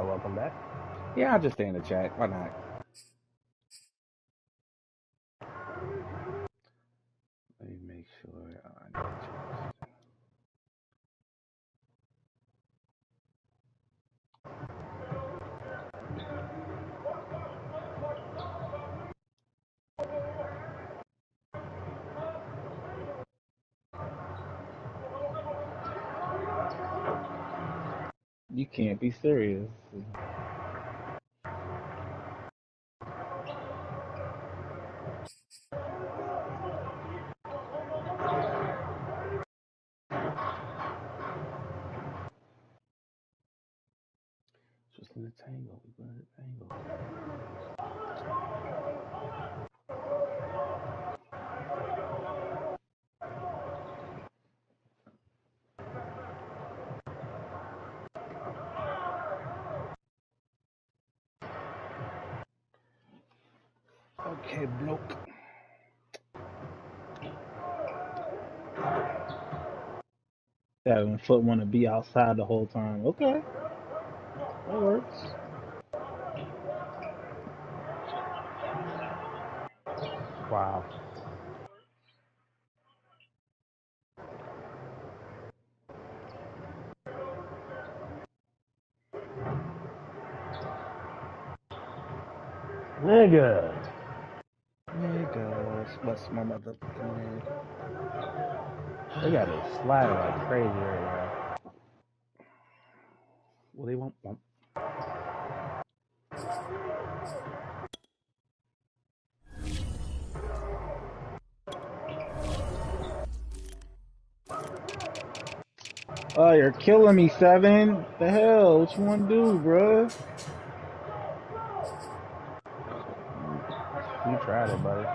Welcome back. Yeah, I'll just stay in the chat. Why not? Let me make sure I need to change. You can't be serious. Just in the tangle. We got a tangle. Okay, bloke. 7 foot want to be outside the whole time. Okay, that works. Wow. Nigga. Niggas. What's my motherfucking name? They got it sliding like crazy right now. Well, they won't. Oh, you're killing me, Seven. What the hell? What you want to do, bruh? You tried it, buddy.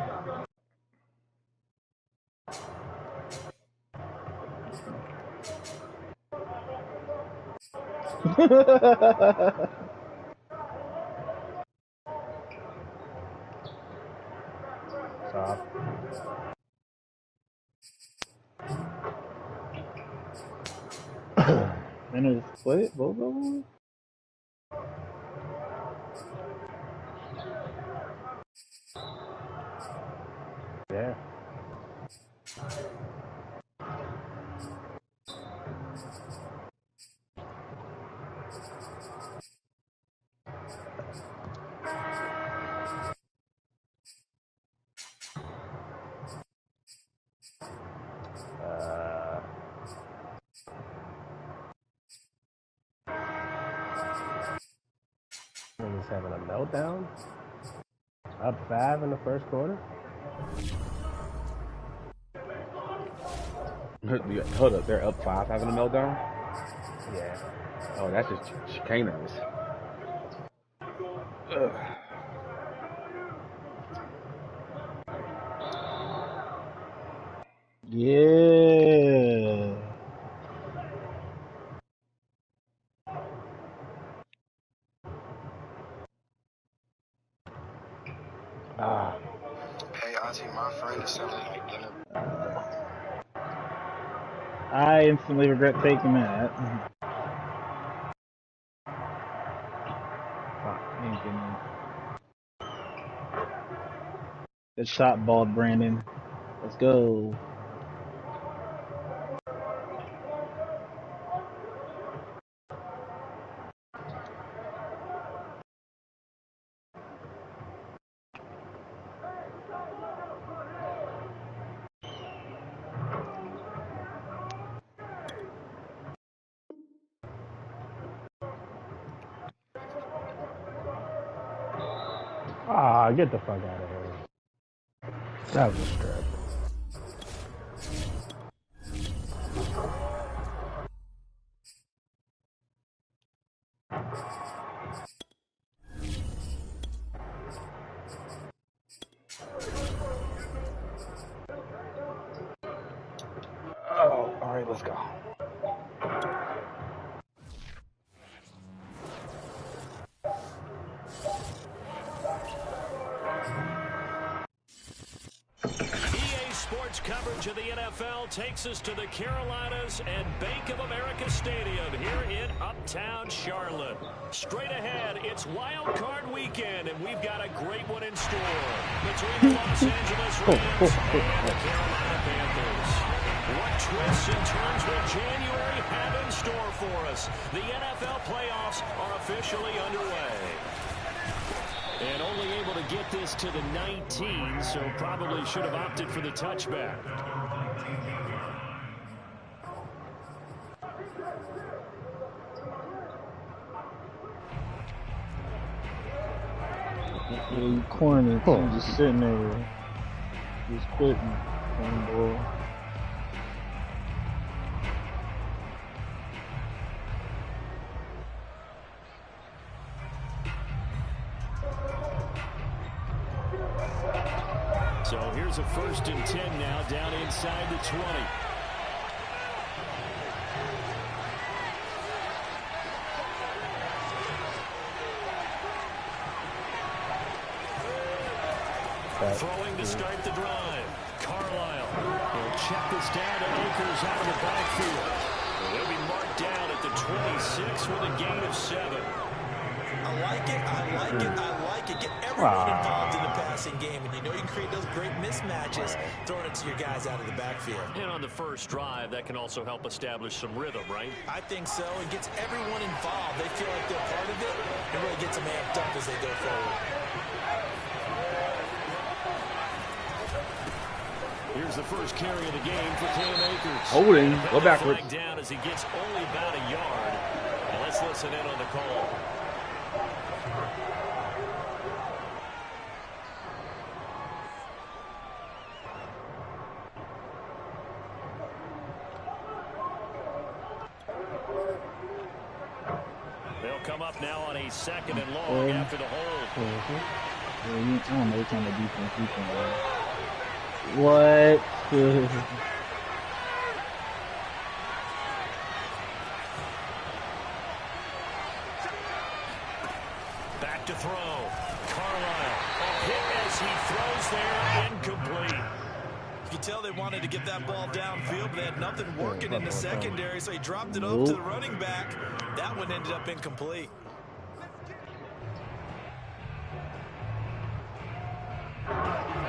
Soft. And it split both of them? Yeah. Niggas having a meltdown. Up 5 in the first quarter. Hold up, they're up 5 having a meltdown? Yeah. Oh, that's just chicaneries. Ugh. Yeah. Ah. Hey, Auntie, my friend is selling like dinner. I instantly regret taking that. Fuck, ain't getting me. Good shot, bald Brandon. Let's go. Ah, get the fuck out of here. That was a strip. Oh, all right, let's go. Sports coverage of the NFL NFL takes us to the Carolinas and Bank of America Stadium here in Uptown Charlotte. Straight ahead, it's Wild Card Weekend, and we've got a great one in store between the Los Angeles Rams and the Carolina Panthers. What twists and turns will January have in store for us? The NFL playoffs are officially underway. And only able to get this to the 19, so probably should have opted for the touchback. You corny, just sitting there, just quitting on the ball. So here's a 1st and 10 now, down inside the 20. Throwing to start the drive. Carlisle will check this down to Akers out of the backfield. They'll be marked down at the 26 with a gain of 7. I like it, I like it, I like it. Get everyone involved in the passing game, and you know you can create those great mismatches throwing it to your guys out of the backfield. And on the first drive, that can also help establish some rhythm, right? I think so. It gets everyone involved. They feel like they're part of it, and really gets them amped up as they go forward. Here's the first carry of the game for Cam Akers. Holding, go backwards. Down as he gets only about a yard. Now let's listen in on the call. They'll come up now on a 2nd and long after the hold. I don't know what kind of defense he can run. What? Back to throw. Carlisle. A hit as he throws there, incomplete. You can tell they wanted to get that ball downfield, but they had nothing working in the secondary, so he dropped it up to the running back. That one ended up incomplete.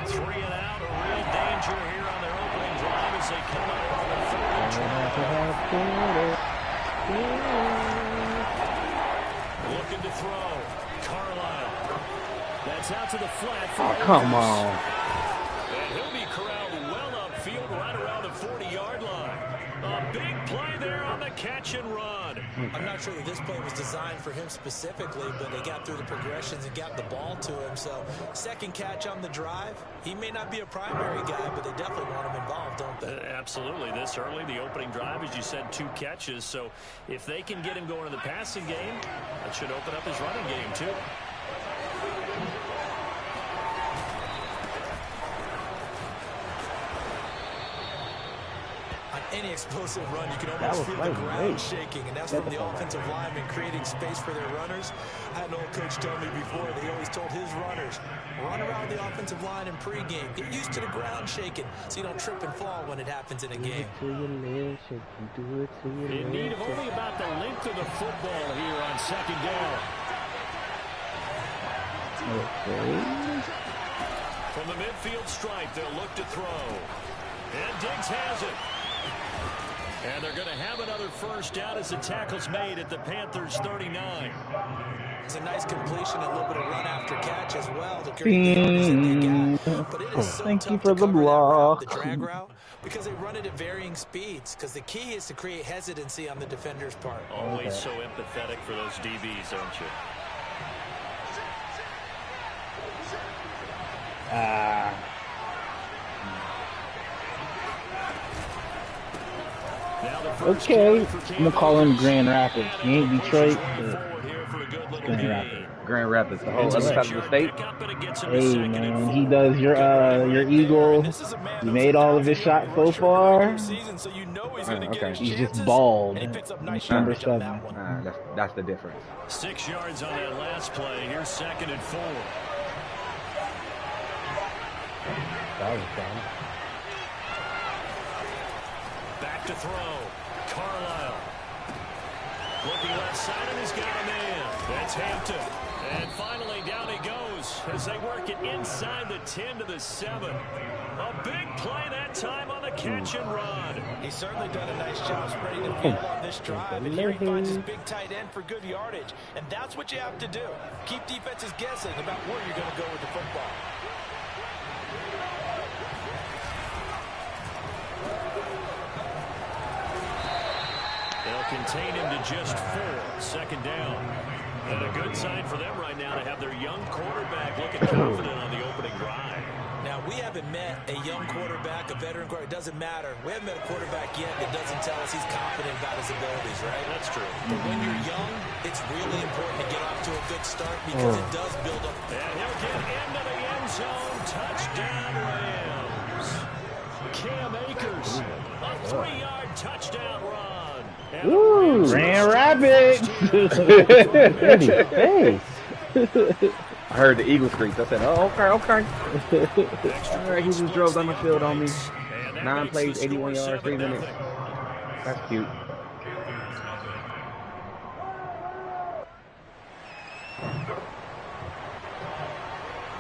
Three and out, a real danger here on their opening drive as they come up on the 4th try. Looking to throw. Carlisle. That's out to the flat. Oh, come on. And he'll be corralled well upfield right around the 40-yard line. A big play there on the catch and run. I'm not sure that this play was designed for him specifically, but they got through the progressions and got the ball to him. So, second catch on the drive. He may not be a primary guy, but they definitely want him involved, don't they? Absolutely. This early, the opening drive, as you said, 2 catches. So, if they can get him going in the passing game, that should open up his running game, too. Any explosive run, you can almost feel the ground shaking, and that's from the offensive lineman creating space for their runners. I had an old coach tell me before that he always told his runners, run around the offensive line in pregame. Get used to the ground shaking so you don't trip and fall when it happens in a game. In need of only about the length of the football here on 2nd down. From the midfield stripe, they'll look to throw. And Diggs has it. And they're going to have another 1st down as the tackle's made at the Panthers' 39. It's a nice completion, a little bit of run after catch as well to create the yards that they got. But it is so Thank tough you for to the cover block. that route, the drag route, because they run it at varying speeds. Because the key is to create hesitancy on the defender's part. Always so empathetic for those DBs, aren't you? Okay, I'm gonna call him Grand Rapids. He ain't Detroit. Grand Rapids, the whole other side of the state. Hey man, he does your Eagle. He made all of his shots so far. Okay. He's just bald. Number 7. That's the difference. 6 yards on that last play. Here's 2nd and 4. That was fun. Back to throw. Carlisle. Looking left side, and he's got a man. That's Hampton. And finally, down he goes as they work it inside the 10 to the 7. A big play that time on the catch and run. He's certainly done a nice job spreading the field on this drive. And here he finds his big tight end for good yardage. And that's what you have to do. Keep defenses guessing about where you're going to go with the football. They'll contain him to just 4. Second down. And a good sign for them right now to have their young quarterback looking confident on the opening drive. Now, we haven't met a young quarterback, a veteran quarterback. It doesn't matter. We haven't met a quarterback yet that doesn't tell us he's confident about his abilities, right? That's true. But when you're young, it's really important to get off to a good start because it does build up. And he'll get into the end zone. Touchdown, Rams. Cam Akers, a 3-yard touchdown run. Ooh, Grand Rapids. I heard the Eagle streaks. I said, oh, okay. All right, he just drove down the field on me. 9 plays, 81 yards, 3 minutes. That's cute.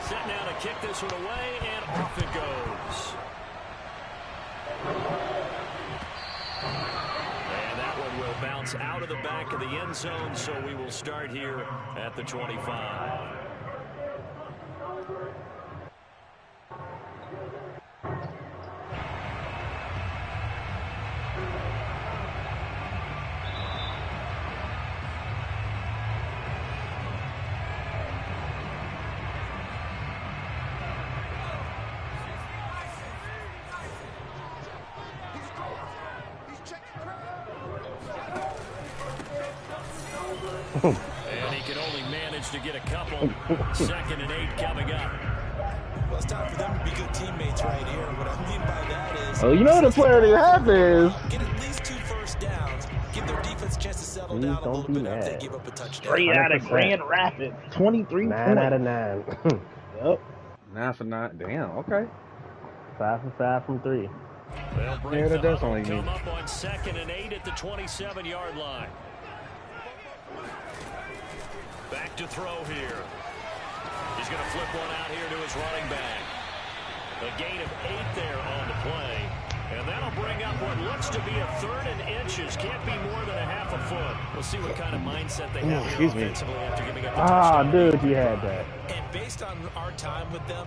Set now to kick this one away, and off it goes. And that one will bounce out of the back of the end zone, so we will start here at the 25. And he can only manage to get a couple. 2nd and 8 coming up. Well, it's time for them to be good teammates right here. What I mean by that is... Oh, you know the player they have is... Get at least 2 first downs. Give their defense a chance to settle down a little bit after they give up a touchdown. Straight out of Grand Rapids. 23 9 out of 9. Yep. 9 for 9. Damn, okay. 5 for 5 from 3. They'll break Yeah, that does the only huddle, mean- come up on 2nd and 8 at the 27-yard line. Back to throw here. He's going to flip one out here to his running back. A gain of 8 there on the play. And that'll bring up what looks to be a 3rd and inches. Can't be more than a half a foot. We'll see what kind of mindset they have here offensively after giving up the touchdown. Dude, you had that. And based on our time with them,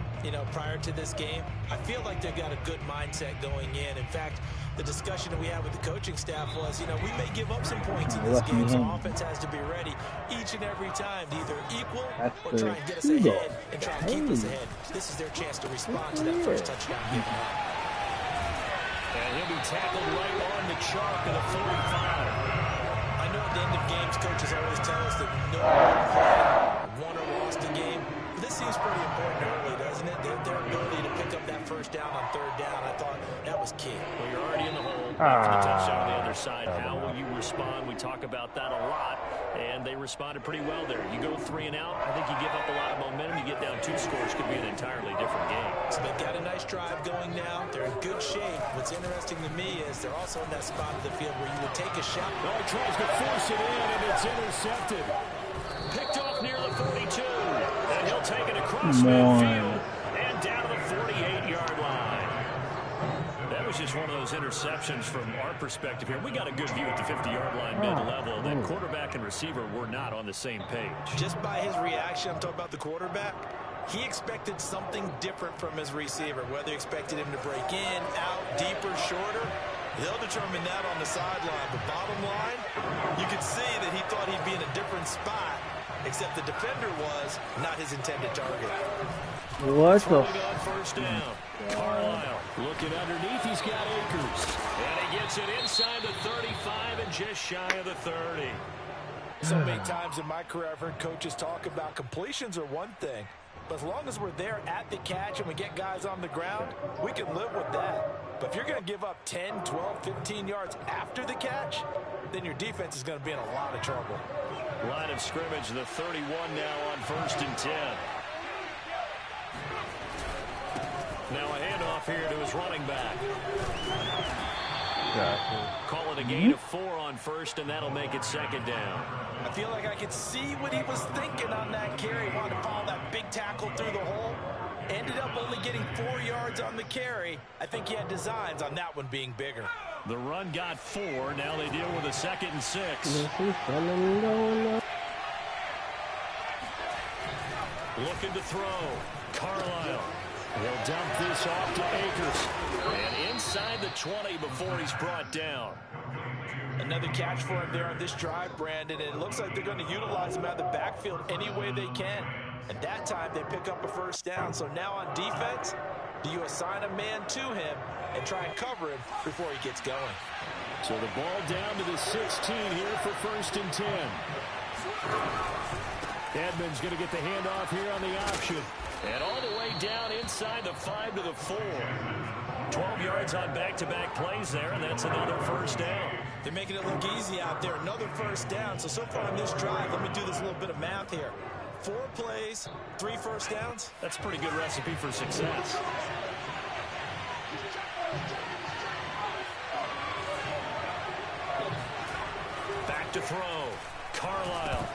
prior to this game, I feel like they've got a good mindset going in. In fact, the discussion that we had with the coaching staff was, we may give up some points in this game, so offense has to be ready each and every time to either equal or try and get us ahead and try and keep us ahead. This is their chance to respond to that first touchdown given up. And he'll be tackled right on the chalk of the 45. I know at the end of games, coaches always tell us that no one won or lost a game. But this seems pretty important early, doesn't it? Their ability to pick up that first down on 3rd down, I thought that was key. Well, you're already in the hole. After the touchdown on the other side, how will you respond? We talk about that a lot, and they responded pretty well there. You go 3 and out, I think you give up a lot of momentum. You get down 2 scores, could be an entirely different game. So they've got a nice drive going now. They're in good shape. What's interesting to me is they're also in that spot of the field where you would take a shot. Oh, he tries to force it in, and it's intercepted. Picked off near the 42, and he'll take it across midfield and down to the 48-yard line. That was just one of those interceptions from our perspective here. We got a good view at the 50-yard line mid-level. Then quarterback and receiver were not on the same page. Just by his reaction, I'm talking about the quarterback, he expected something different from his receiver, whether he expected him to break in, out, deeper, shorter. They'll determine that on the sideline. But bottom line, you could see that he thought he'd be in a different spot, except the defender was not his intended target. What the? On first down. Carlisle looking underneath. He's got Akers. And he gets it inside the 35 and just shy of the 30. So many times in my career, I've heard coaches talk about completions are one thing. But as long as we're there at the catch and we get guys on the ground, we can live with that. But if you're going to give up 10, 12, 15 yards after the catch, then your defense is going to be in a lot of trouble. Line of scrimmage, the 31 now on 1st and 10. Now a handoff here to his running back. Call it a gain of 4 on first, and that'll make it second down. I feel like I could see what he was thinking on that carry. Wanted to follow that big tackle through the hole. Ended up only getting 4 yards on the carry. I think he had designs on that one being bigger. The run got 4. Now they deal with a 2nd and 6. Looking to throw. Carlisle. He'll dump this off to Akers. And inside the 20 before he's brought down. Another catch for him there on this drive, Brandon. And it looks like they're going to utilize him out of the backfield any way they can. At that time, they pick up a first down. So now on defense, do you assign a man to him and try and cover him before he gets going? So the ball down to the 16 here for 1st and 10. Edmonds going to get the handoff here on the option. And all the way down inside the 5 to the 4. 12 yards on back-to-back plays there, and that's another first down. They're making it look easy out there. Another first down. So far on this drive, let me do this little bit of math here. 4 plays, 3 first downs. That's a pretty good recipe for success. Back to throw. Carlisle.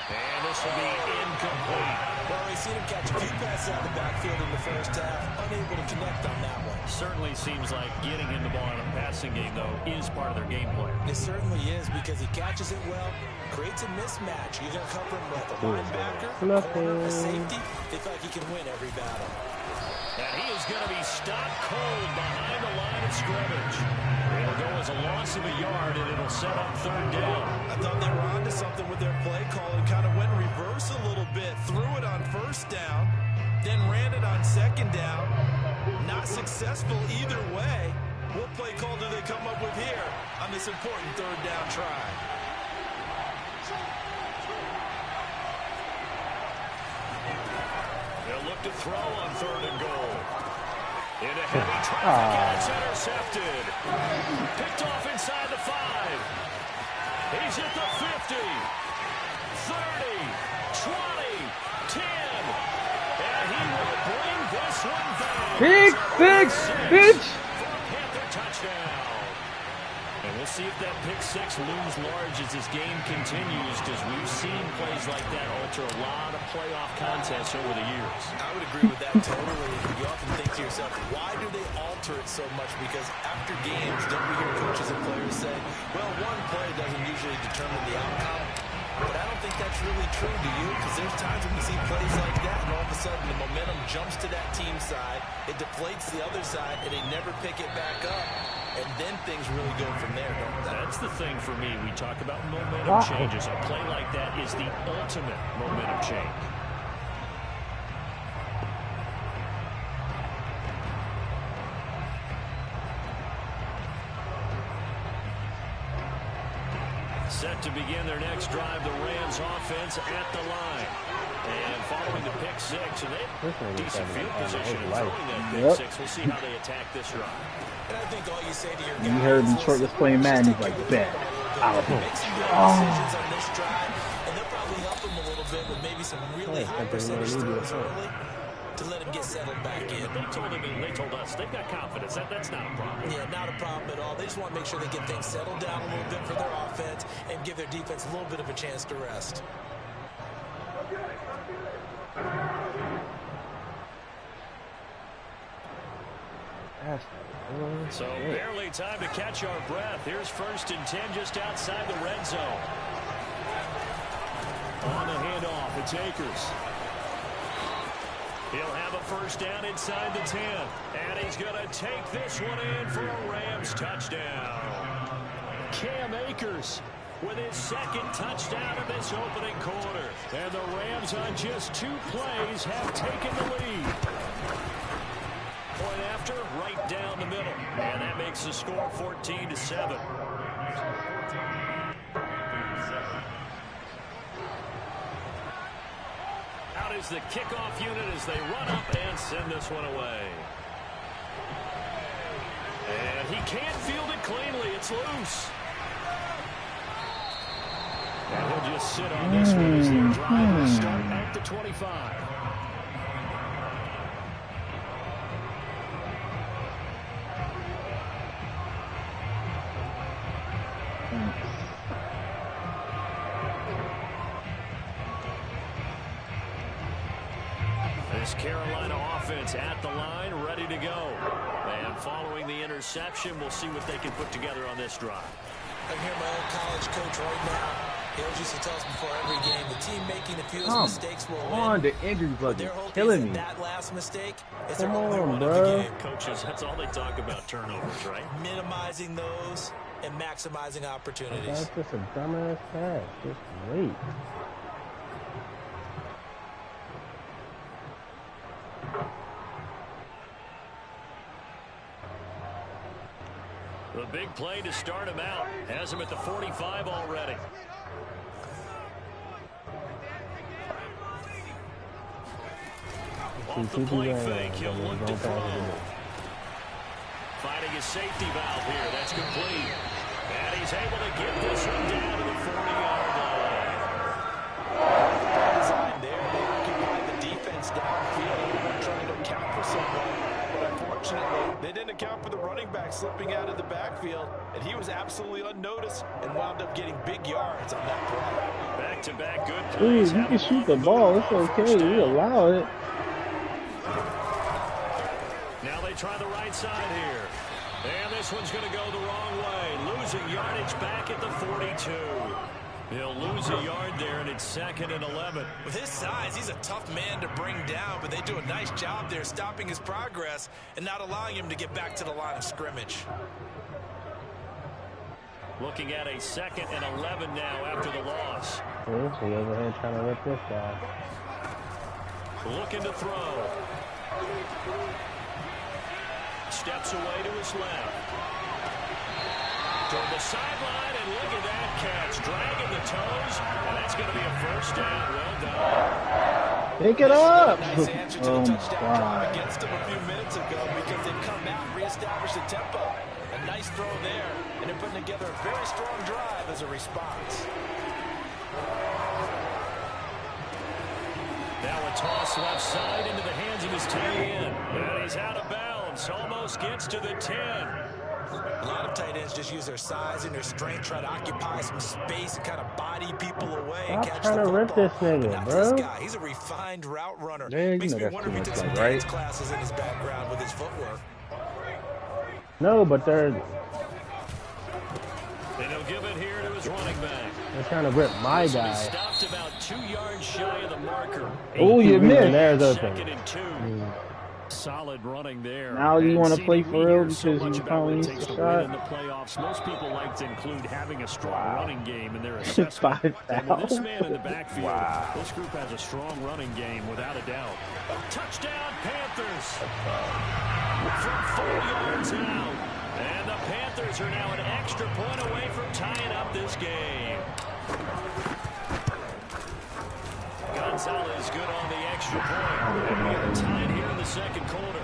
And this will be incomplete. Well, we've seen him catch a few passes out of the backfield in the first half. Unable to connect on that one. Certainly seems like getting him the ball in a passing game, though, is part of their game plan. It certainly is because he catches it well, creates a mismatch. You're going to cover him with a linebacker, a corner, a safety. They feel like he can win every battle. And he is going to be stopped cold behind the line of scrimmage. It'll go as a loss of a yard, and it'll set up 3rd down. I thought they were onto something with their play call and kind of went in reverse a little bit. Threw it on 1st down, then ran it on 2nd down. Not successful either way. What play call do they come up with here on this important 3rd down try? They'll look to throw on 3rd and goal. Into heavy traffic, and it's intercepted. Picked off inside the 5. He's at the 50, 30, 20, 10. And he will bring this one back. Pick 6, bitch. Panther touchdown. And we'll see if that pick 6 looms large as this game continues, because we've seen plays like that alter a lot of playoff contests over the years. I would agree with that totally. You often think to yourself, why do they alter it so much? Because after games, don't we hear coaches and players say, well, one play doesn't usually determine the outcome. But I don't think that's really true, do you? Because there's times when we see plays like that, and all of a sudden the momentum jumps to that team side, it deflates the other side, and they never pick it back up. And then things really go from there, don't they? That's the thing for me. We talk about momentum changes. A play like that is the ultimate momentum change. Set to begin their next drive, the Rams offense at the line. And following the pick 6, and they have decent field position in throwing that pick 6. We'll see how they attack this drive. And I think all you say to your guys, You heard Detroit was playing Madden, he's like, bet. I'll make some good decisions on this drive, and they'll probably help him a little bit with maybe some really high percentage throws early to let him get settled back in. They told us they've got confidence. That's not a problem. Yeah, not a problem at all. They just want to make sure they get things settled down a little bit for their offense and give their defense a little bit of a chance to rest. So barely time to catch our breath. Here's 1st and 10 just outside the red zone. On the handoff, it's Akers. He'll have a first down inside the 10. And he's going to take this one in for a Rams touchdown. Cam Akers with his 2nd touchdown of this opening quarter. And the Rams on just 2 plays have taken the lead. Point after, right down the middle. And that makes the score 14-7. Out is the kickoff unit as they run up and send this one away. And he can't field it cleanly. It's loose. And he'll just sit on this one as their drive will start at the 25. This Carolina offense at the line, ready to go. And following the interception, we'll see what they can put together on this drive. I hear my old college coach right now. He always used to tell us before every game, the team making the fewest mistakes will win. The injury bug is killing me. That last mistake is Come their only on, run bro. of the game. Coaches, that's all they talk about, turnovers, right? Minimizing those and maximizing opportunities. That's just a dumbass pass. Just wait. The big play to start him out. Has him at the 45 already. Off the play fake, he'll look to throw. Finding his safety valve here. That's complete. And he's able to get this one down to the 40-yard line. Design there, they occupied the defense downfield, trying to account for someone. But unfortunately, they didn't account for the running back slipping out of the backfield, and he was absolutely unnoticed and wound up getting big yards on that play. Back-to-back good Dude, plays. you can shoot the ball. It's okay. We allow it. Now they try the right side here. And this one's going to go the wrong way. Losing yardage back at the 42. He'll lose a yard there, and it's 2nd and 11. With his size, he's a tough man to bring down, but they do a nice job there stopping his progress and not allowing him to get back to the line of scrimmage. Looking at a 2nd and 11 now after the loss. He over here trying to rip this guy. Looking to throw. Steps away to his left. Toward the sideline, and look at that catch. Dragging the toes, and that's going to be a first down. Well done. Pick it up. Nice answer to the Oh, touchdown drive my. against them a few minutes ago because they've come out and reestablished the tempo. A nice throw there, and they're putting together a very strong drive as a response. Now a toss left side into the hands of his tight end. And he's out of bounds. Almost gets to the 10. A lot of tight ends just use their size and their strength, try to occupy some space and kind of body people away and Stop catch trying the to rip football. this nigga, But not bro. this guy. He's a refined route runner. Yeah, you Makes know me that's wonder too if he much took some like, right? dance classes in his background with his footwork. No, but they're And he'll give it here to his running back. trying to rip my He guy. stopped about 2 yards shy of the marker. Oh, you missed. There's open. 2nd and 2. Solid running there. Now you And want to CD, play we for hear real so because much you about what finally it missed takes the to win in shot? the playoffs. Most people like to include having a strong running game in their assessment. 5 And with this fouls. man in the backfield, this group has a strong running game without a doubt. Touchdown Panthers from 4 yards out. And the Panthers are now an extra point away from tying up this game. Gonzalez good on the extra point. And we are tied here in the second quarter.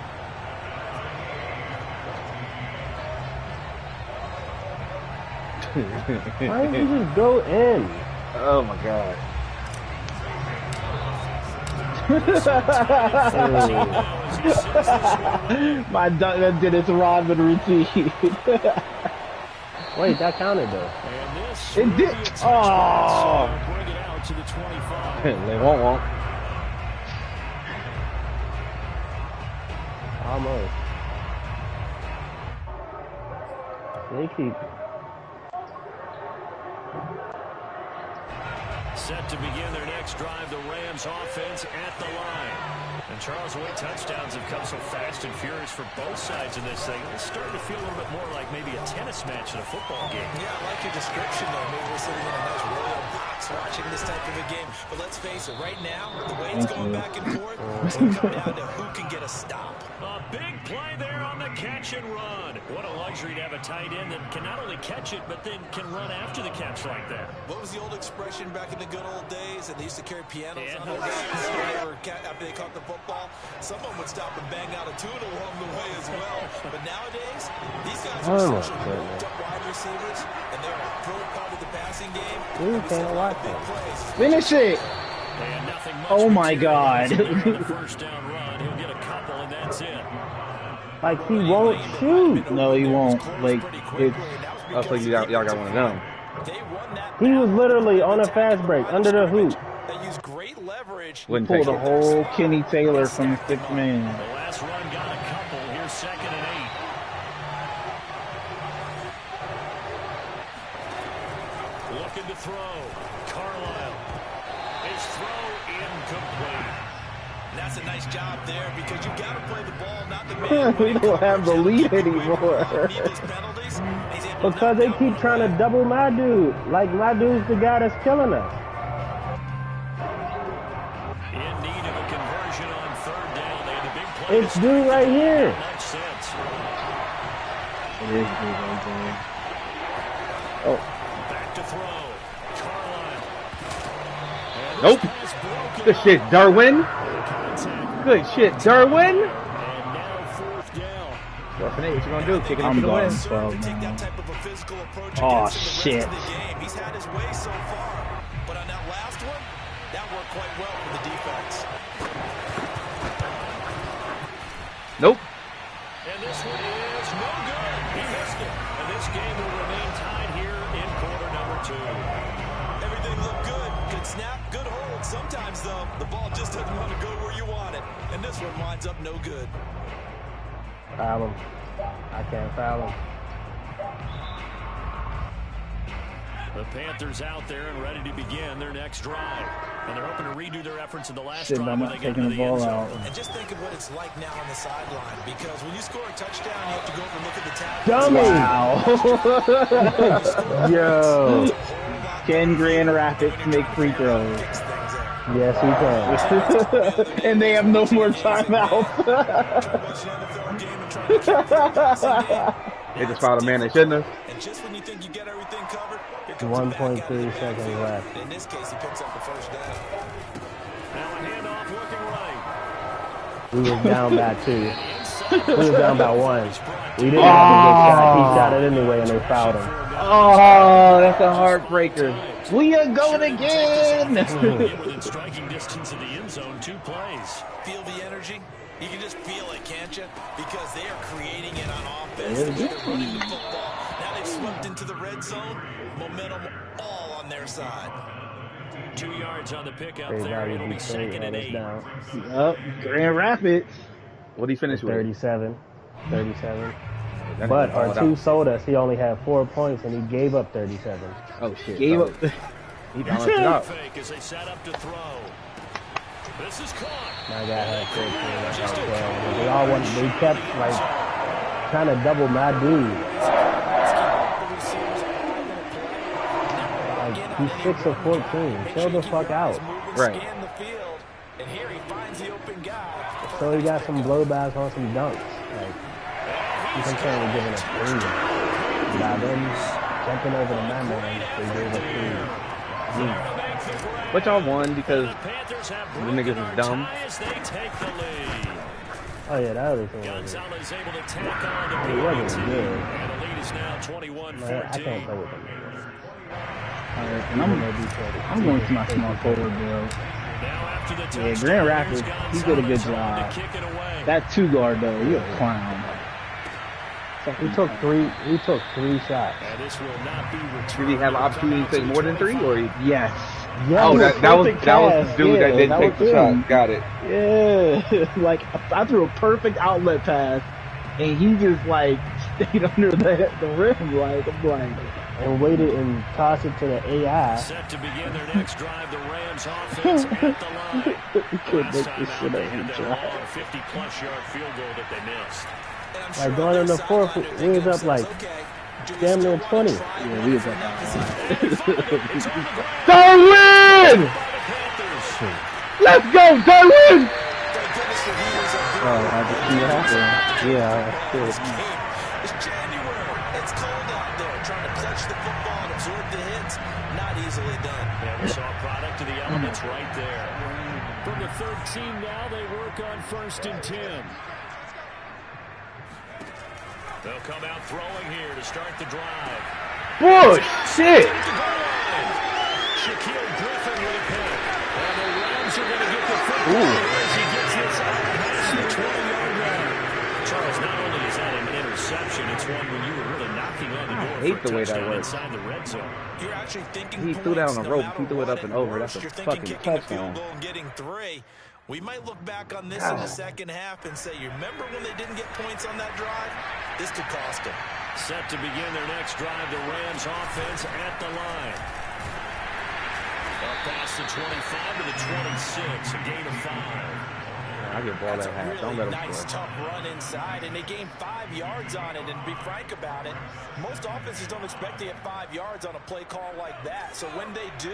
Why didn't you just go in? Oh my god. My that did its Rodman routine. Wait, that counted though. And this It did. Oh. bring it out to the 25. They won't. Almost. They keep. Set to begin their next drive, the Rams offense at the line. And Charles, the way touchdowns have come so fast and furious for both sides in this thing, it's starting to feel a little bit more like maybe a tennis match in a football game. Yeah, I like your description there. Maybe we're sitting in a nice royal box watching this type of a game. But let's face it, right now, the way it's going back and forth, it's going to come down to who can get a stop. A big play there on the catch and run. What a luxury to have a tight end that can not only catch it, but then can run after the catch like that. What was the old expression back in the good old days? And they used to carry pianos on their Pianos. guys after they caught the football. Someone would stop and bang out a tune along the way as well. But nowadays, these guys are Oh, such moved up wide receivers, and they're a full part of the passing game. Dude, And we see can't a lot watch of big that. plays. Finish it. And nothing much Oh my material God. else there on the first down run. He'll get a couple, and that's it. Like he won't shoot. No, he won't. Like it's I was like, y'all got one of them. They won that. He was literally on a fast break under the hoop. They used great leverage. Wouldn't Pulled take a it. whole Kenny Taylor from the 6th man. The last run got a couple. Here's 2nd and 8. Looking to throw. Carlisle. His throw incomplete. And that's a nice job there because you got to play the ball, not the man. We don't have the lead anymore. Because they keep trying to double my dude. Like, my dude's the guy that's killing us. In need of a conversion on 3rd down. They had a big play. It's dude right here. Much sense. It is good right there. Oh. Back to throw. Carlisle. Nope. Good shit, Darwin. Good shit, Darwin. And now 4th down. 4th and 8. What you gonna do? Kick it I'm into the going wind. 12 Take that now. type of a physical approach Oh, against him the shit. rest of the game. He's had his way so far, but on that last one, that worked quite well for the defense. Nope. And this one is no good. He missed it. And this game will remain tied here in quarter number 2. Everything looked good. Good snap, good hold. Sometimes, though, the ball just doesn't want to go where you want it. And this one winds up no good. Foul him. I can't foul him. The Panthers out there and ready to begin their next drive. And they're hoping to redo their efforts in the last Shit, drive I'm when not they get taking into the the end ball zone. out. And just think of what it's like now on the sideline, because when you score a touchdown, you have to go over and look at the tab. Dummy! Yo. Can Grand Rapids make free throws? Yes, he can. And they have no more timeouts. They just fouled a man they shouldn't have. And just when you think you get everything covered, here comes the 1.3 backup running seconds back. left. In this case, he picks up the 1st down. Now a handoff looking right. We was down by 2. We was down by 1. We didn't have a good shot. He shot it anyway, and they fouled him. Oh, that's a heartbreaker. We are going again. Within striking distance of the end zone, 2 plays. Feel the energy? You can just feel it, can't you? Because they are creating it on offense. They're running the football. Now they've swept into the red zone. Momentum all on their side. 2 yards on the pickup They there. value It'll be Detroit 2nd right and us 8. down. Up, Grand Rapids. What did he finish with? 37. 37. That But nigga balled our 2 out. sold us. He only had 4 points, and he gave up 37. Oh shit. Gave up. He balanced it out. Fake as they set up to throw. This is caught. My guy had 14. They all wanted. They kept like trying to double my dude. Like he's 6 of 14. Chill the fuck out. Right. And here he finds the open guy. So he got some blowbacks on some dunks. Like he's concerned with giving us 3. By them jumping over the man, they gave us 3. But y'all won because The Panthers have the broken niggas our is dumb. tie as they take the lead. Oh yeah, that was cool. Gonzalez able to tack on the He wasn't good. And the lead is now 21-14. Man, I can't play with him. Alright, and I'm going to my small forward, bro. Now after the Yeah, touchdown, Grand Rapids, here's he did a good Gonzalez trying job. to kick it away. That 2 guard though, you a clown. He took 3. He took 3 shots. And this will not be did returned. he have an opportunity to take more than 3 or he? Yes. Yeah, Oh, he that was perfect the pass. dude Yeah, that didn't take the was him. shot. Got it. Yeah. Like I threw a perfect outlet pass, and he just like stayed under the rim. Like I'm like, And waited and tossed it to the AI. Set to begin their next drive, the Rams offense at the line. he couldn't Last make time this out, shit they up had and that try. long 50-plus yard field goal that they missed. And I'm Like sure going on in the their 4th, sideline, they're we was thinking up to like themselves, okay, do we damn near still 20. wanna try Yeah, one we was for up that there. position? It's on the ground Darwin! by the Panthers. Let's go, Darwin! Thank goodness for healers up there. Oh, I just see what happened. Yeah, This game is January. It's cold out there. Trying to clutch the football and absorb the hits. Not easily done. Yeah, we saw a product of the elements right there. From the 13 now, they work on 1st and 10. They'll come out throwing here to start the drive. Bullshit! Shaquille Griffin with a pick. And the Rams are going to get the football as he gets this out past the 20-yard line. Charles, not only is that an interception, it's one when you were really not knocking on the door I hate for the a way that touchdown works. inside the red zone. You're actually thinking He threw that on points, the no rope. matter He threw it what, up and at over. worst, That's a you're thinking fucking kicking a field touchdown. goal and getting 3. We might look back on this in the second half and say, you remember when they didn't get points on that drive? This could cost them. Set to begin their next drive, the Rams offense at the line. Up past the 25 to the 26, a gain of 5. I get ball That's at a half. Don't really let him nice, score. tough run inside, and they gained 5 yards on it. And to be frank about it, most offenses don't expect to get 5 yards on a play call like that. So when they do,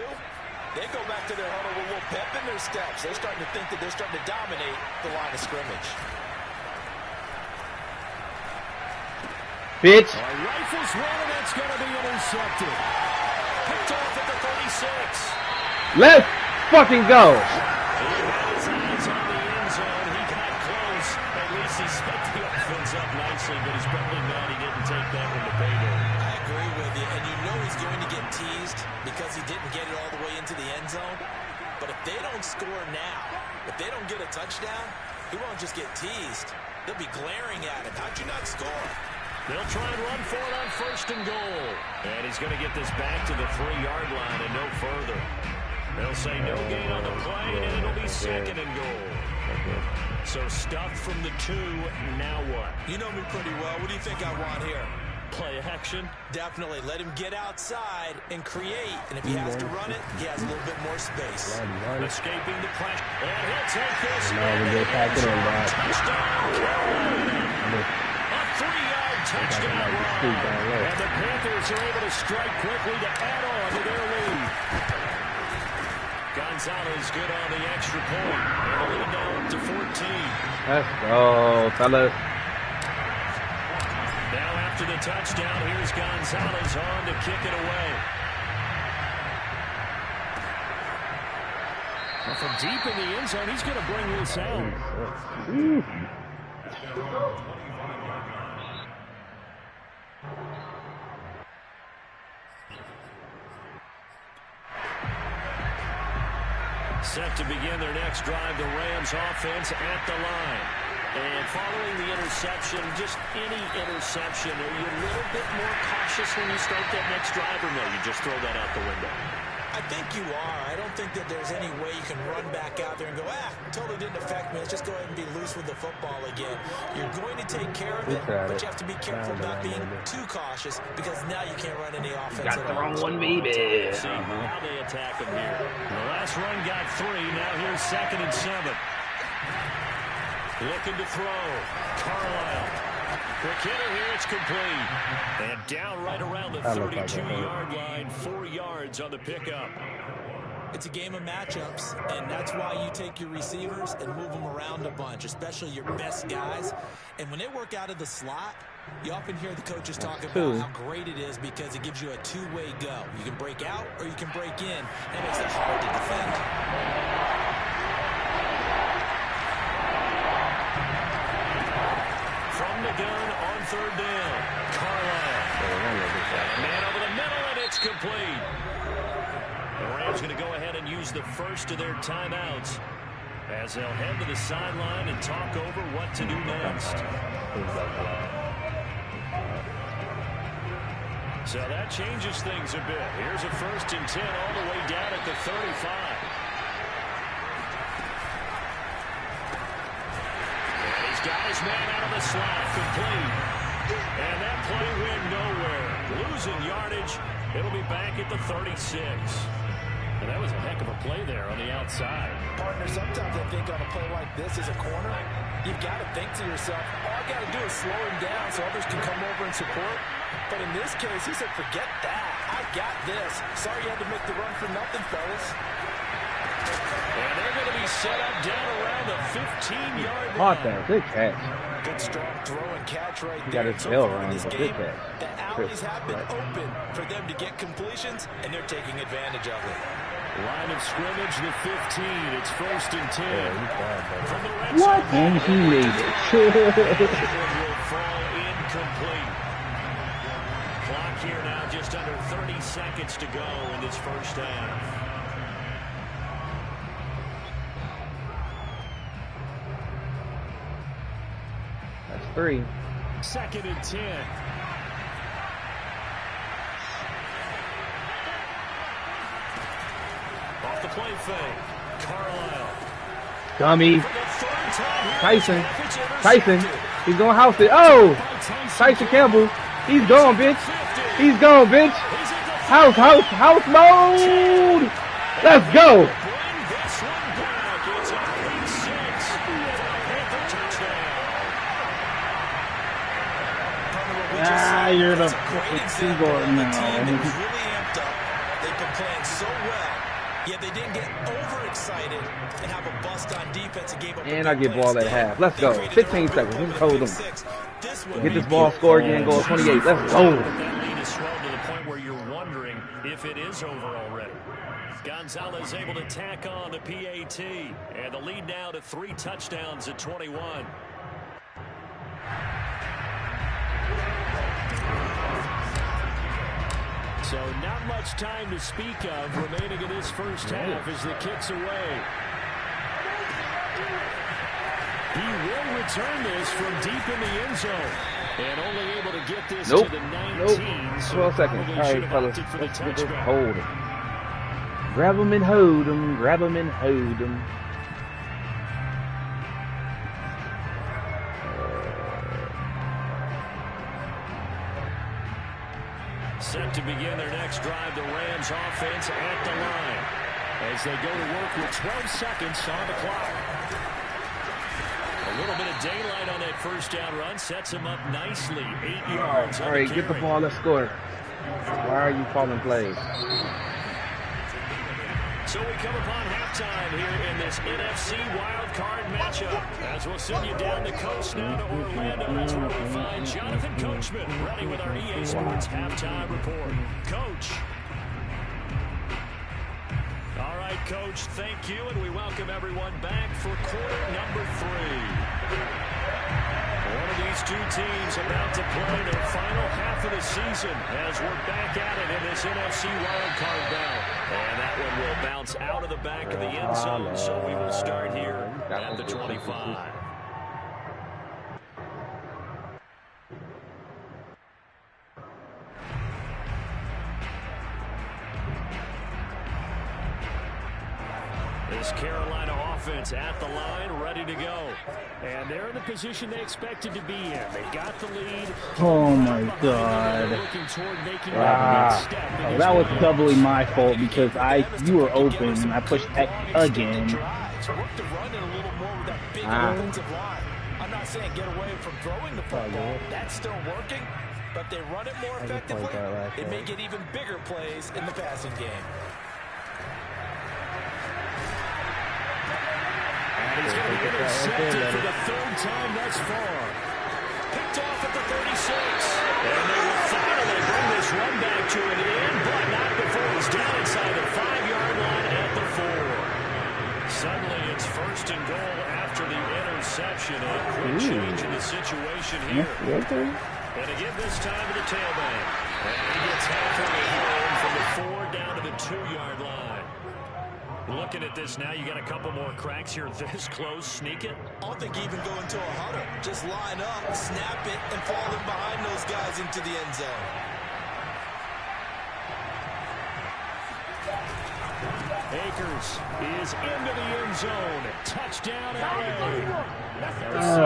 they go back to their huddle with a little pep in their steps. They're starting to think that they're starting to dominate the line of scrimmage. Bitch. Rifles one, and that's going to be intercepted. Picked off at the 36. Let's fucking go. He had his eyes on the end zone. He got close. At least he sped the offense up nicely, but he's probably mad he didn't take that one to payday. I agree with you, and you know he's going to get teased because he didn't get it all the way into the end zone. But if they don't score now, if they don't get a touchdown, he won't just get teased. They'll be glaring at him. How'd you not score? They'll try and run for it on 1st and goal. And he's going to get this back to the 3-yard line and no further. They'll say no gain on the play, and it'll be 2nd and goal. So stuffed from the 2, now what? You know me pretty well. What do you think I want here? Play action? Definitely. Let him get outside and create. And if he has to run it, he has a little bit more space. Escaping the pressure. And he'll take this. Touchdown. A 3-yard touchdown run. And the Panthers are able to strike quickly to add on to their lead. Gonzalez good on the extra point. And the lead now up to 14. Let's go, fellas. Now after the touchdown, here's Gonzalez on to kick it away. Well, from deep in the end zone, he's going to bring this out. Set to begin their next drive, the Rams offense at the line. And following the interception, just any interception, are you a little bit more cautious when you start that next drive, or no, you just throw that out the window? I think you are. I don't think that there's any way you can run back out there and go, totally didn't affect me. Let's just go ahead and be loose with the football again. You're going to take care of it, but you have to be careful not being too cautious because now you can't run any offense at all. Got the wrong one, baby. See how they attack him here. The last run got 3. Now here's 2nd and 7. Looking to throw. Carlisle. Quick hitter here. It's complete. And down right around the 32-yard line. 4 yards on the pickup. It's a game of matchups, and that's why you take your receivers and move them around a bunch, especially your best guys. And when they work out of the slot, you often hear the coaches talk about how great it is because it gives you a two-way go. You can break out or you can break in. That makes it hard to defend. From the gun on 3rd down. Carlisle. Man over the middle, and it's complete. The Rams going to go ahead and use the first of their timeouts as they'll head to the sideline and talk over what to do next. So that changes things a bit. Here's a 1st and 10 all the way down at the 35. Got his man out of the slot, complete. And that play went nowhere. Losing yardage. It'll be back at the 36. And that was a heck of a play there on the outside. Partner, sometimes I think on a play like this as a corner, you've got to think to yourself, all I got to do is slow him down so others can come over and support. But in this case, he said, forget that. I got this. Sorry you had to make the run for nothing, fellas. And they're going to be set up down around the 15-yard line. Caught that. Good catch. Good strong throw and catch right He there. got his tail around, this but game, good catch. the alleys have been open for them to get completions, and they're taking advantage of it. Line of scrimmage, the 15. It's 1st and 10. From the red What? zone, And he made it. will fall incomplete. Clock here now just under 30 seconds to go in this first half. That's 3. 2nd and 10. off the play fake. Carlisle. Dummy. Tyson. He's going to house it. Oh! Tyson Campbell. He's gone, bitch. He's gone, bitch. House mode. Let's go. You're the Seagull now. Really amped up. They've been playing so well, yet they didn't get overexcited and have a bust on defense and gave up. And I get ball at half. Let's go. 15 seconds. Let's hold them. Get this ball scored again. Goal 28. Let's go. That lead is swelled to the point where you're wondering if it is over already. Gonzalez able to tack on the PAT, and the lead now to 3 touchdowns at 21. So not much time to speak of remaining in this first half as the kick's away. He will return this from deep in the end zone. And only able to get this to the 19. So 12 seconds. All right, fellas. Let's get this hold him. Grab him and hold him. Grab him and hold him. Set to begin their next drive, the Rams offense at the line as they go to work with 12 seconds on the clock. A little bit of daylight on that first down run sets him up nicely. 8 yards. All right, get the ball. Let's score. Why are you calling plays? So we come upon halftime here in this NFC wildcard matchup. As we'll send you down the coast now to Orlando. That's where we find Jonathan Coachman ready with our EA Sports halftime report. Coach. All right, Coach, thank you, and we welcome everyone back for quarter number 3. One of these two teams about to play their final half of the season as we're back at it in this NFC wildcard bout. And that one will bounce out of the back of the end zone, so we will start here at the 25. This Carolina offense at the line, ready to go. And they're in the position they expected to be in. They got the lead. Oh, my God. That was doubly my fault because you were open and I pushed X again. I'm not saying get away from throwing the football. That's still working, but they run it more effectively. It may get even bigger plays in the passing game. And he's going to be intercepted for the 3rd time thus far. Picked off at the 36. And they will finally bring this run back to an end, but not before he's down inside the 5-yard line at the 4. Suddenly it's 1st and goal after the interception. A quick change in the situation here. And again this time to the tailback. And he gets halfway home from the 4 down to the 2-yard line. Looking at this now, you got a couple more cracks here this close. Sneak it. I don't think even go into a huddle. Just line up, snap it, and fall in behind those guys into the end zone. Akers is into the end zone. Touchdown, LA.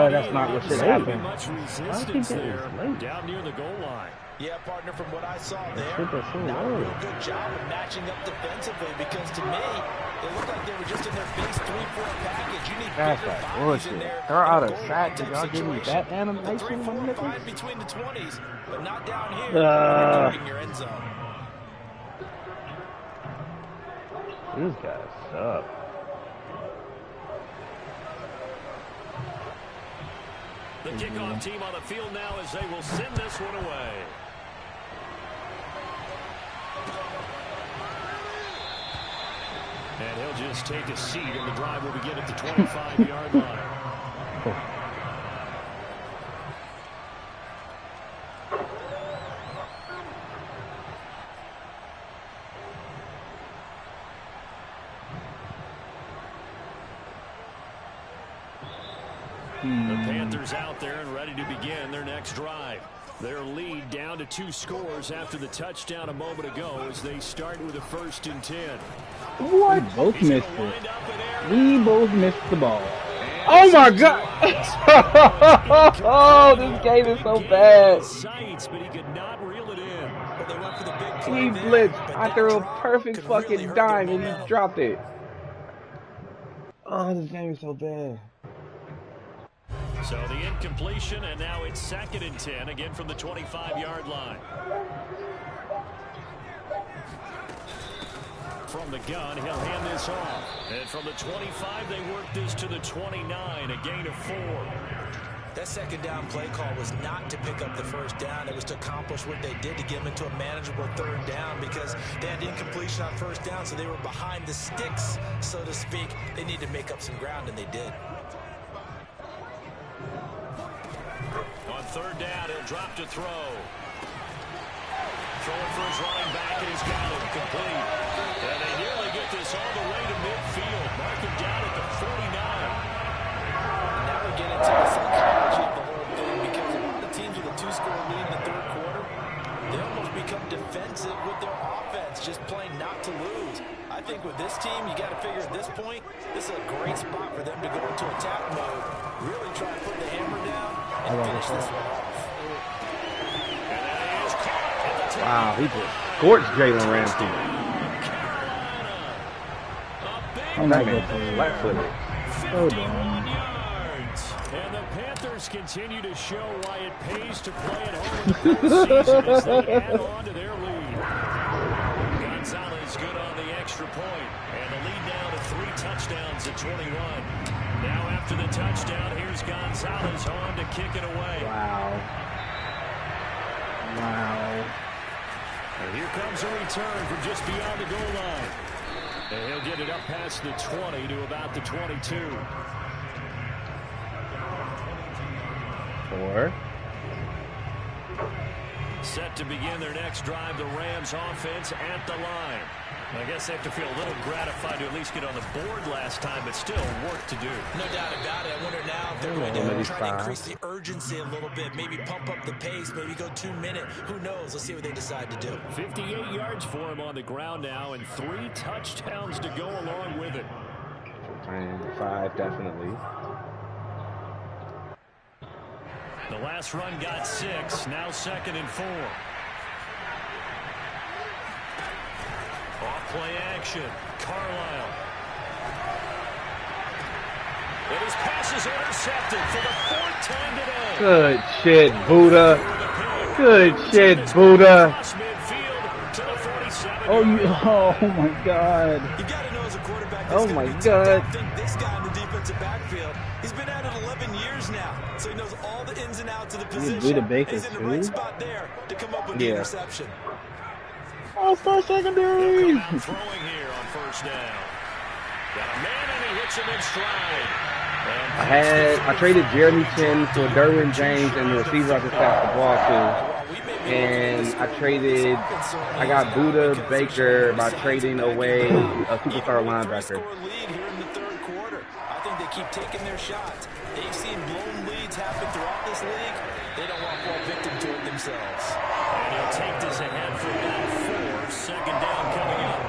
That's not what should happen. Much resistance there down near the goal line. Yeah, partner, from what I saw there, not a real good job of matching up defensively because to me, it looked like they were just in their base 3-4 package. You need bigger bodies in there. They're out of sack. Did y'all give me that animation? 3-4 fine between the 20s, but not down here. You're your end zone. These guys suck. The kickoff team on the field now as they will send this one away. And he'll just take a seat, and the drive will begin at the 25-yard line. The Panthers out there and ready to begin their next drive. Their lead down to 2 scores after the touchdown a moment ago as they start with a 1st and 10. What? We both missed it. We both missed the ball. Oh my God! Oh, this game is so bad. He blitzed. I threw a perfect fucking dime and he dropped it. Oh, this game is so bad. So the incompletion, and now it's 2nd and 10, again from the 25-yard line. From the gun, he'll hand this off. And from the 25, they work this to the 29, a gain of 4. That 2nd down play call was not to pick up the 1st down. It was to accomplish what they did to get them into a manageable 3rd down because they had incompletion on 1st down, so they were behind the sticks, so to speak. They needed to make up some ground, and they did. On 3rd down, he'll drop to throw. Throwing for his running back, and he's got him complete. And they nearly get this all the way to midfield. Mark him down at the 49. Now we get into the psychology of the whole thing because a lot of teams with a 2-score lead in the 3rd quarter, they almost become defensive with their offense, just playing not to lose. I think with this team, you got to figure at this point, this is a great spot for them to go into attack mode, really try to put the hammer down and finish this one off. Wow, he just scorched Jalen Ramsey. I'm not good flat-footed. 51 yards. And the Panthers continue to show why it pays to play at home in the postseason as they add on to their lead. Gonzalez good on the extra point. And the lead now to 3 touchdowns at 21. Now after the touchdown, here's Gonzalez on to kick it away. Wow. Wow. And here comes a return from just beyond the goal line. And he'll get it up past the 20 to about the 22. 4. Set to begin their next drive, the Rams offense at the line. I guess they have to feel a little gratified to at least get on the board last time, but still work to do. No doubt about it. I wonder now if they're going to try to increase the urgency a little bit, maybe pump up the pace, maybe go 2-minute. Who knows? Let's see what they decide to do. 58 yards for him on the ground now, and 3 touchdowns to go along with it. 5, definitely. The last run got 6, now 2nd and 4. Off play action, Carlisle. And his pass is intercepted for the 4th time today. Good shit, Buddha. Good shit, Buddha. Oh my God. You got to know as a quarterback. Oh my God. Think this guy in the defensive backfield. He's been at it 11 years now, so he knows all the ins and outs of the position. Buddha Baker, He's in the right spot there to come up with the interception. Oh, first secondary. Throwing here on 1st down. Got a man and he hits him in stride. I traded Jeremy Chin for Derwin James and the receiver I just passed the ball to. And I got Buddha Baker by trading away a superstar linebacker. I think they keep taking their shots. They've seen blown leads happen throughout this league. They don't want to fall victim to it themselves. And he'll take this ahead for about 4. 2nd down coming up.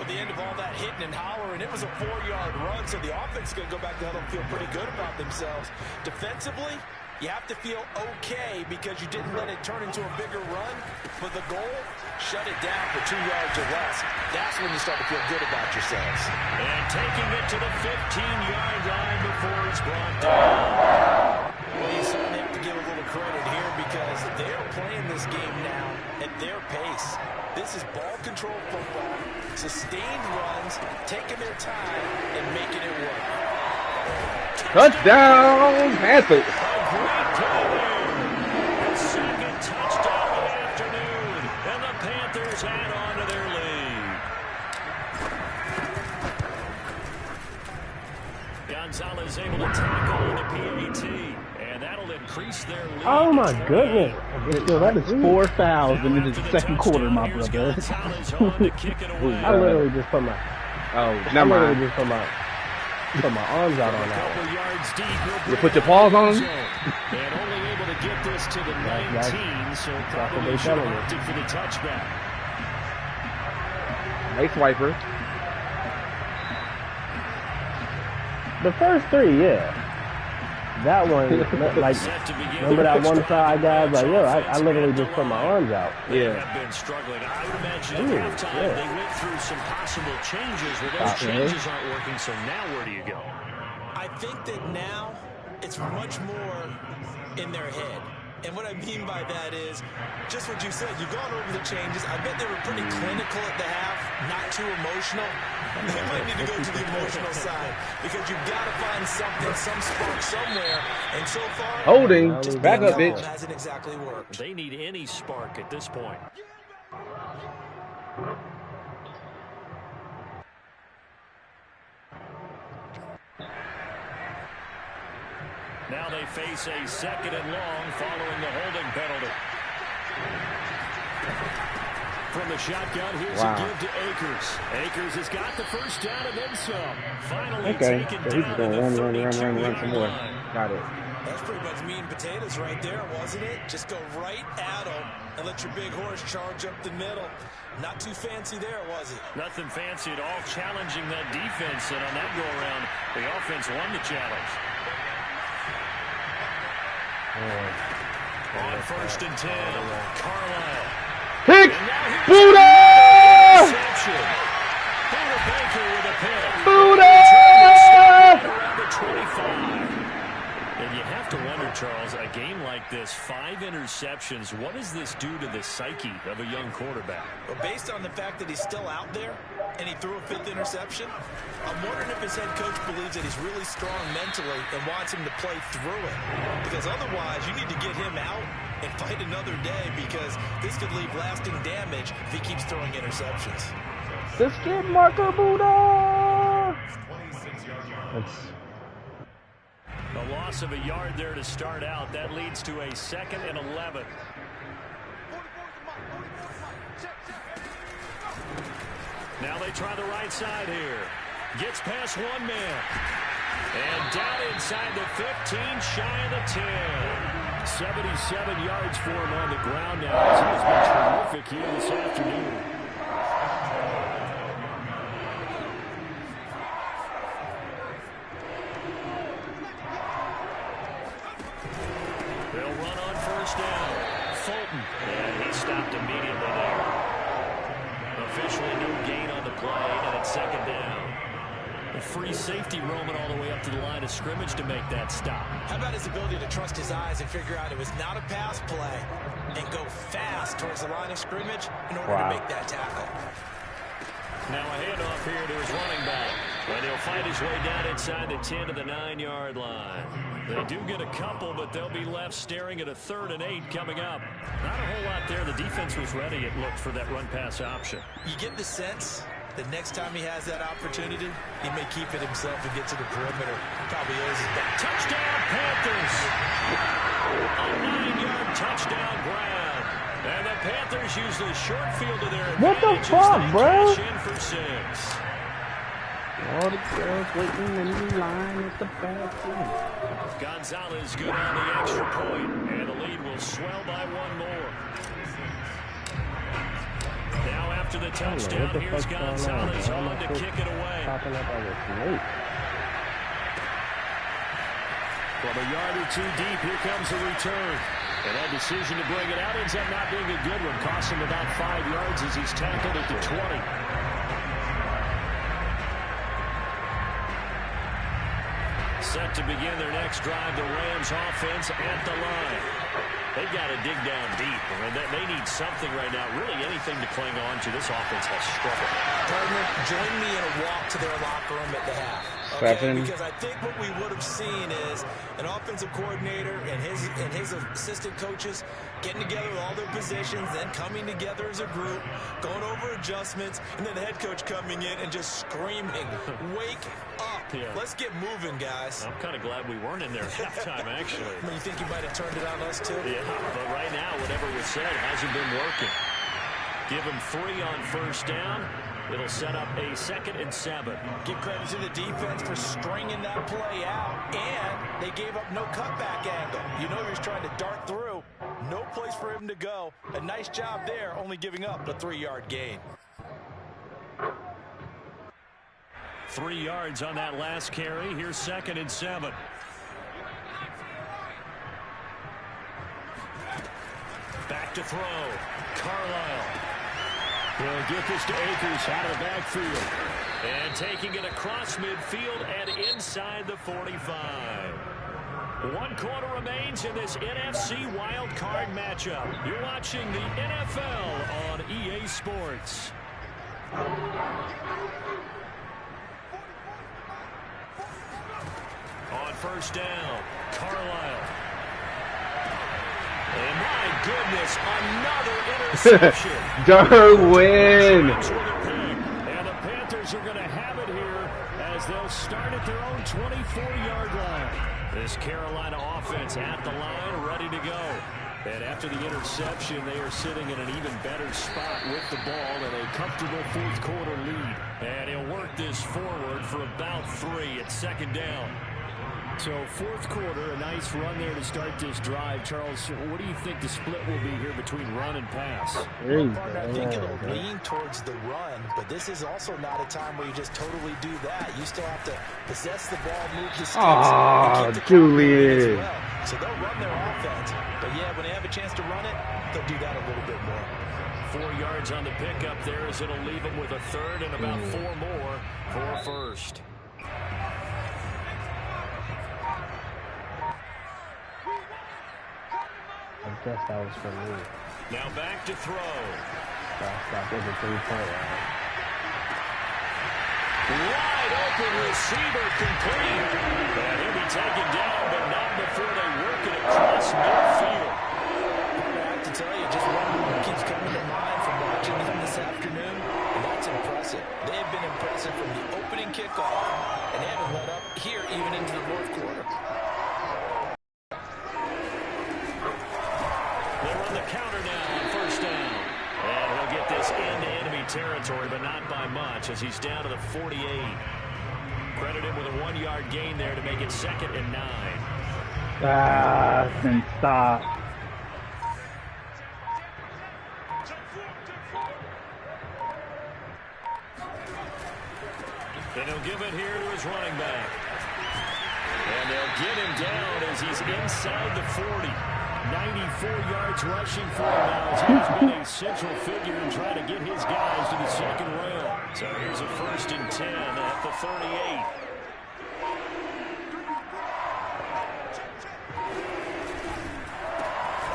At the end of all that hitting and hollering, it was a 4-yard run, so the offense is going to go back to huddle and feel pretty good about themselves. Defensively, you have to feel okay because you didn't let it turn into a bigger run. But the goal, shut it down for 2 yards or less. That's when you start to feel good about yourselves. And taking it to the 15-yard line before he's brought down. Well, you certainly have to give a little credit here because they're playing this game now at their pace. This is ball control football, sustained runs, taking their time, and making it work. Touchdown, Panthers! Great play there. 2nd touchdown of the afternoon, and the Panthers add on to their lead. Gonzalez able to tackle the PAT, and that'll increase their lead. Oh my goodness. Yo, that is 4 fouls in the 2nd quarter, my brother. I literally just put my put my arms out on that one. You put your paws on him? And only able to get this to the 19, so probably should have opted for the touchback. Nice wiper. The first three, yeah. That one, like, remember that one side guy? Like, yo, I literally just put my arms out. Yeah. They have been struggling. I would imagine at halftime they went through some possible changes. Well, those changes aren't working, so now where do you go? I think that now it's much more in their head. And what I mean by that is just what you said. You've gone over the changes. I bet they were pretty clinical at the half, not too emotional. They might need to go to the emotional side because you've got to find something, some spark somewhere. And so far, holding, back up, bitch. Hasn't exactly worked. They need any spark at this point. Now they face a 2nd and long following the holding penalty. From the shotgun, here's a give to Akers. Akers has got the first down and then some. Finally taken so he's down going to the run some more. Got it. That's pretty much meat and potatoes right there, wasn't it? Just go right at them and let your big horse charge up the middle. Not too fancy there, was it? Nothing fancy at all, challenging that defense. And on that go-around, the offense won the challenge. On 1st and 10, Carlisle. Pick! Buddha! Buddha Baker with a pick. Buddha! Around the 25. And you have to wonder, Charles, a game like this, 5 interceptions, what does this do to the psyche of a young quarterback? Well, based on the fact that he's still out there and he threw a 5th interception, I'm wondering if his head coach believes that he's really strong mentally and wants him to play through it. Because otherwise, you need to get him out and fight another day because this could leave lasting damage if he keeps throwing interceptions. The skid marker, Buddha! A loss of a yard there to start out. That leads to a 2nd and 11. Now they try the right side here. Gets past one man. And down inside the 15, shy of the 10. 77 yards for him on the ground now. He has been terrific here this afternoon. They'll run on 1st down. Fulton. And he stopped immediately there. Officially no gain on the play, and it's 2nd down. A free safety roaming all the way up to the line of scrimmage to make that stop. How about his ability to trust his eyes and figure out it was not a pass play and go fast towards the line of scrimmage in order to make that tackle. Now a handoff here to his running back. And he'll fight his way down inside the 10 to the 9-yard line. They do get a couple, but they'll be left staring at a 3rd and 8 coming up. Not a whole lot there. The defense was ready, it looked, for that run-pass option. You get the sense that next time he has that opportunity, he may keep it himself and get to the perimeter. Probably owes his back. Touchdown, Panthers! A 9-yard touchdown grab. And the Panthers use the short field to their advantage. What the fuck, bro? In for 6. All the girls waiting in the line at the bathroom. Gonzalez good on the extra point, and the lead will swell by 1 more. Now after the touchdown, here's Gonzalez on to kick it away. From a yard or 2 deep, here comes the return. And that decision to bring it out ends up not being a good one. Costs him about 5 yards as he's tackled at the 20. Set to begin their next drive, the Rams offense at the line. They've got to dig down deep. I mean, they need something right now, really anything to cling on to. This offense has struggled. Partner, join me in a walk to their locker room at the half. Okay? Because I think what we would have seen is an offensive coordinator and his assistant coaches getting together with all their positions, then coming together as a group, going over adjustments, and then the head coach coming in and just screaming, wake up. Yeah. Let's get moving, guys. I'm kind of glad we weren't in there at halftime, actually. I mean, you think you might have turned it on us, too? Yeah, but right now, whatever was said hasn't been working. Give him 3 on 1st down. It'll set up a 2nd and 7. Give credit to the defense for stringing that play out, and they gave up no cutback angle. You know you're trying to dart through. No place for him to go. A nice job there, only giving up a 3-yard gain. 3 yards on that last carry. Here's 2nd and 7. Back to throw. Carlisle. He'll get this to Akers out of the backfield. And taking it across midfield and inside the 45. 1 quarter remains in this NFC wild card matchup. You're watching the NFL on EA Sports. On 1st down, Carlisle. And my goodness, another interception. Derwin. And the Panthers are going to have it here as they'll start at their own 24-yard line. This Carolina offense at the line, ready to go. And after the interception, they are sitting in an even better spot with the ball and a comfortable 4th quarter lead. And he'll work this forward for about 3 at 2nd down. So 4th quarter, a nice run there to start this drive. Charles, what do you think the split will be here between run and pass? Well, partner, I think it'll lean towards the run, but this is also not a time where you just totally do that. You still have to possess the ball, move the sticks, and keep the Julian. as well. So they'll run their offense, but yeah, when they have a chance to run it, they'll do that a little bit more. 4 yards on the pickup there as it'll leave them with a 3rd and about 4 more for a 1st. I guess that was for me. Now back to throw. That was a 3-point line. Wide open receiver complete. And he'll be taken down, but not before they work it across midfield. I have to tell you, just one keeps coming to mind from watching them this afternoon, and that's impressive. They have been impressive from the opening kickoff, and they haven't let up here even into the 4th quarter. They run the counter now on 1st down. And he'll get this into enemy territory, but not by much as he's down to the 48. Credit him with a 1-yard gain there to make it 2nd and 9. And stop. And he'll give it here to his running back. And they'll get him down as he's inside the 40. 94 yards rushing for him now as he's been a central figure in trying to get his guys to the 2nd rail. So here's a 1st and 10 at the 38.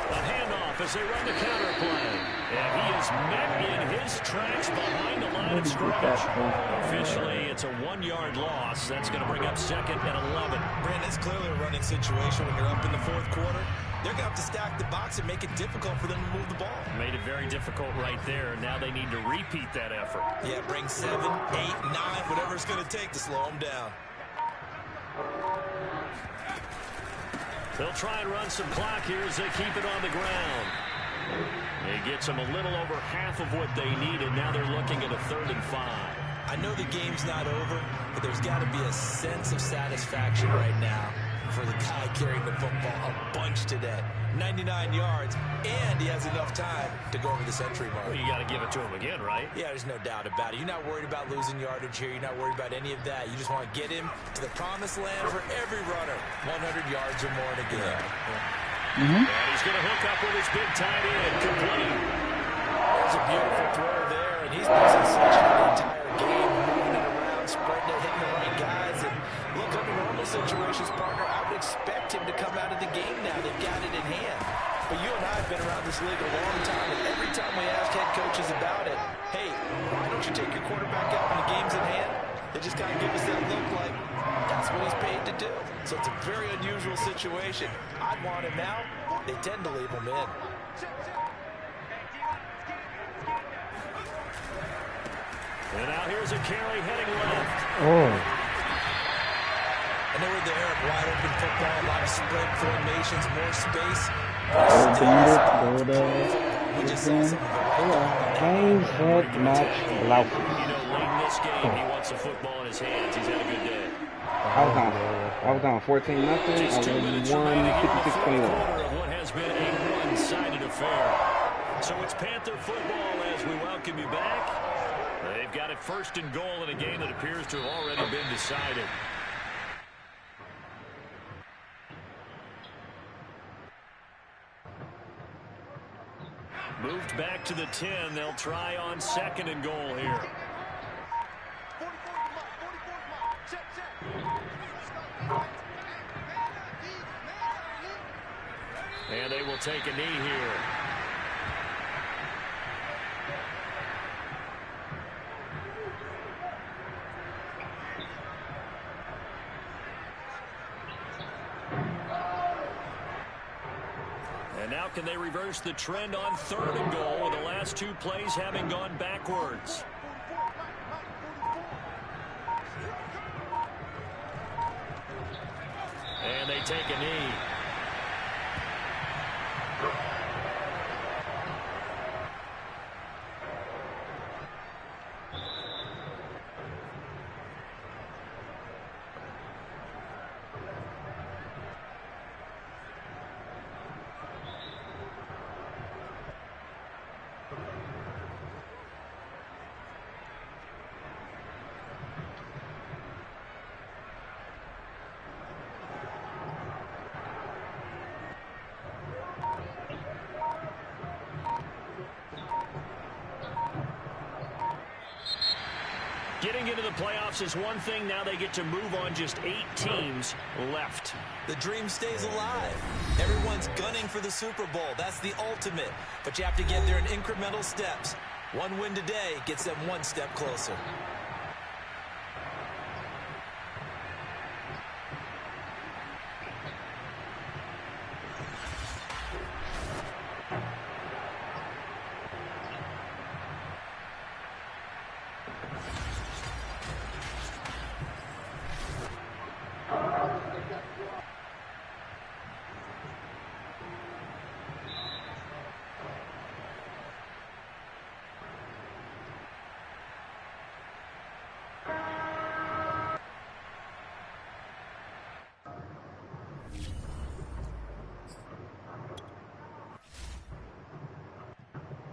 A handoff as they run the counter play. And he is met in his tracks behind the line of scrimmage. Officially, it's a 1-yard loss. That's going to bring up 2nd and 11. Brandon, it's clearly a running situation when you're up in the 4th quarter. They're going to have to stack the box and make it difficult for them to move the ball. Made it very difficult right there. Now they need to repeat that effort. Yeah, bring 7, 8, 9, whatever it's going to take to slow them down. They'll try and run some clock here as they keep it on the ground. It gets them a little over half of what they needed. Now they're looking at a 3rd and 5. I know the game's not over, but there's got to be a sense of satisfaction right now for the guy carrying the football a bunch today. 99 yards, and he has enough time to go over the century mark. Well, you got to give it to him again, right? Yeah, there's no doubt about it. You're not worried about losing yardage here. You're not worried about any of that. You just want to get him to the promised land for every runner. 100 yards or more in a game. And he's going to hook up with his big tight end. Complete. There's a beautiful throw there, and he's been sensational the entire game, moving it around, spreading it, hitting the right guys. And look, under normal situations, partner, I would expect him to come out of the game now. They've got it in hand. But you and I have been around this league a long time, and every time we ask head coaches about it, hey, why don't you take your quarterback out when the game's in hand? They just kind of give us that look like that's what he's paid to do. So it's a very unusual situation. I'd want him out. They tend to leave him in. And now here's a carry heading left. I know we're there, wide open football, a lot of spread formations, more space. We just saw some of the Games head match blau. You know, late in this game, he wants the football in his hands. He's had a good day. I was down 14-0. I won 56-21. Of what has been a one-sided affair. So it's Panther football as we welcome you back. They've got it first and goal in a game that appears to have already been decided. Moved back to the 10. They'll try on second and goal here. And they will take a knee here. And now can they reverse the trend on third and goal with the last two plays having gone backwards? And they take a knee. Getting into the playoffs is one thing. Now they get to move on. Just 8 teams left. The dream stays alive. Everyone's gunning for the Super Bowl. That's the ultimate. But you have to get there in incremental steps. One win today gets them one step closer.